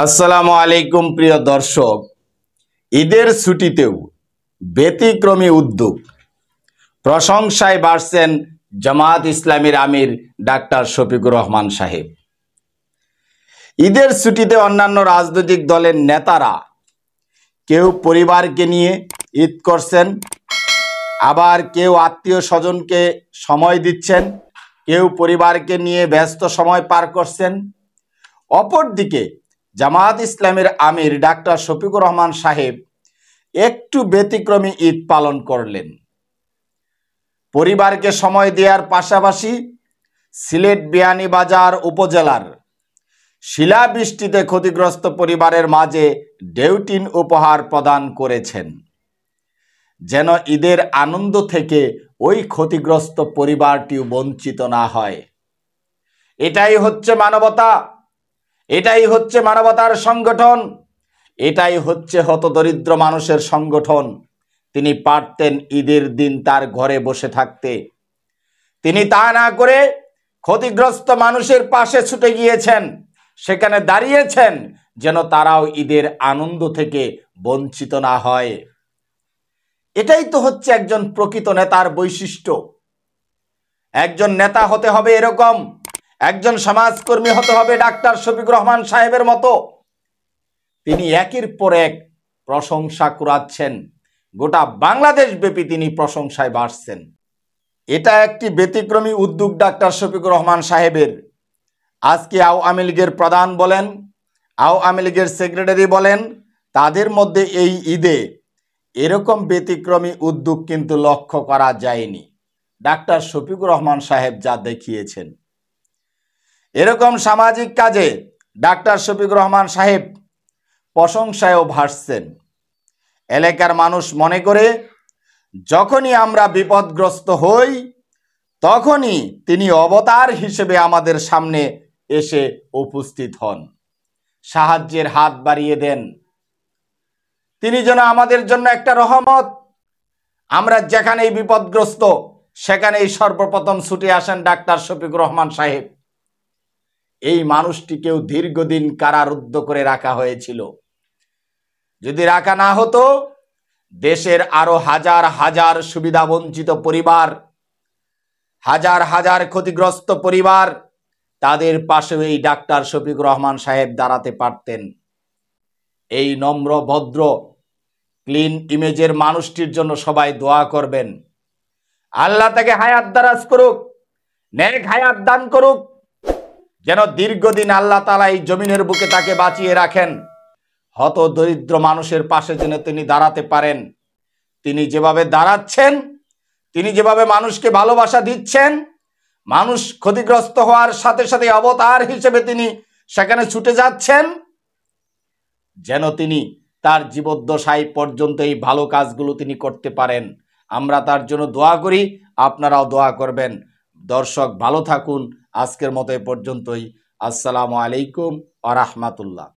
আসসালামু আলাইকুম প্রিয় দর্শক, ঈদের ছুটিতেও ব্যতিক্রমী উদ্যোগ, প্রশংসায় বাড়ছেন জামায়াত ইসলামীর আমির ডাক্তার শফিকুর রহমান সাহেব। ঈদের ছুটিতে অন্যান্য রাজনৈতিক দলের নেতারা কেউ পরিবারকে নিয়ে ঈদ করছেন, আবার কেউ আত্মীয় স্বজনকে সময় দিচ্ছেন, কেউ পরিবারকে নিয়ে ব্যস্ত সময় পার করছেন। অপরদিকে জামায়াত ইসলামের আমির ডাক্তার শফিকুর রহমান সাহেব একটু ব্যতিক্রমী ঈদ পালন করলেন। পরিবারকে সময় দেওয়ার পাশাপাশি সিলেট বিয়ানীবাজার উপজেলার শিলাবৃষ্টিতে ক্ষতিগ্রস্ত পরিবারের মাঝে ডেউটিন উপহার প্রদান করেছেন, যেন ঈদের আনন্দ থেকে ওই ক্ষতিগ্রস্ত পরিবারটিও বঞ্চিত না হয়। এটাই হচ্ছে মানবতা, এটাই হচ্ছে মানবতার সংগঠন, এটাই হচ্ছে হতদরিদ্র মানুষের সংগঠন। তিনি পারতেন ঈদের দিন তার ঘরে বসে থাকতে, তিনি তা না করে ক্ষতিগ্রস্ত মানুষের পাশে ছুটে গিয়েছেন, সেখানে দাঁড়িয়েছেন যেন তারাও ঈদের আনন্দ থেকে বঞ্চিত না হয়। এটাই তো হচ্ছে একজন প্রকৃত নেতার বৈশিষ্ট্য। একজন নেতা হতে হবে এরকম, একজন সমাজকর্মী হতে হবে ডাক্তার শফিকুর রহমান সাহেবের মতো। তিনি একের পর এক প্রশংসা কুড়াচ্ছেন, গোটা বাংলাদেশ ব্যাপী তিনি প্রশংসায় বাড়ছেন। এটা একটি ব্যতিক্রমী উদ্যোগ ডাক্তার শফিকুর রহমান সাহেবের। আজকে আওয়ামী লীগের প্রধান বলেন, আওয়ামী লীগের সেক্রেটারি বলেন, তাদের মধ্যে এই ঈদে এরকম ব্যতিক্রমী উদ্যোগ কিন্তু লক্ষ্য করা যায়নি। ডাক্তার শফিকুর রহমান সাহেব যা দেখিয়েছেন, এরকম সামাজিক কাজে ডাক্তার শফিকুর রহমান সাহেব প্রশংসায়ও ভাসছেন। এলাকার মানুষ মনে করে যখনই আমরা বিপদগ্রস্ত হই তখনই তিনি অবতার হিসেবে আমাদের সামনে এসে উপস্থিত হন, সাহায্যের হাত বাড়িয়ে দেন। তিনি যেন আমাদের জন্য একটা রহমত। আমরা যেখানেই বিপদগ্রস্ত সেখানেই সর্বপ্রথম ছুটে আসেন ডাক্তার শফিকুর রহমান সাহেব। এই মানুষটিকেও দীর্ঘদিন কারারুদ্ধ করে রাখা হয়েছিল। যদি রাখা না হতো, দেশের আরো হাজার হাজার সুবিধা বঞ্চিত পরিবার, হাজার হাজার ক্ষতিগ্রস্ত পরিবার, তাদের পাশেও এই ডাক্তার শফিকুর রহমান সাহেব দাঁড়াতে পারতেন। এই নম্র ভদ্র ক্লিন ইমেজের মানুষটির জন্য সবাই দোয়া করবেন। আল্লাহ তাকে হায়াত দারাজ করুক, নেক হায়াত দান করুক, যেন দীর্ঘদিন আল্লাহ তাআলা এই জমিনের বুকে তাকে বাঁচিয়ে রাখেন। হত দরিদ্র মানুষের পাশে যেন তিনি দাঁড়াতে পারেন। তিনি যেভাবে দাঁড়াচ্ছেন, তিনি যেভাবে মানুষকে ভালোবাসা দিচ্ছেন, মানুষ ক্ষতিগ্রস্ত হওয়ার সাথে সাথে অবতার হিসেবে তিনি সেখানে ছুটে যাচ্ছেন, যেন তিনি তার জীবদ্দশায় পর্যন্ত এই ভালো কাজগুলো তিনি করতে পারেন। আমরা তার জন্য দোয়া করি, আপনারাও দোয়া করবেন। দর্শক ভালো থাকুন। আজকের মতো এ পর্যন্তই। আসসালামু আলাইকুম ওয়া রাহমাতুল্লাহ।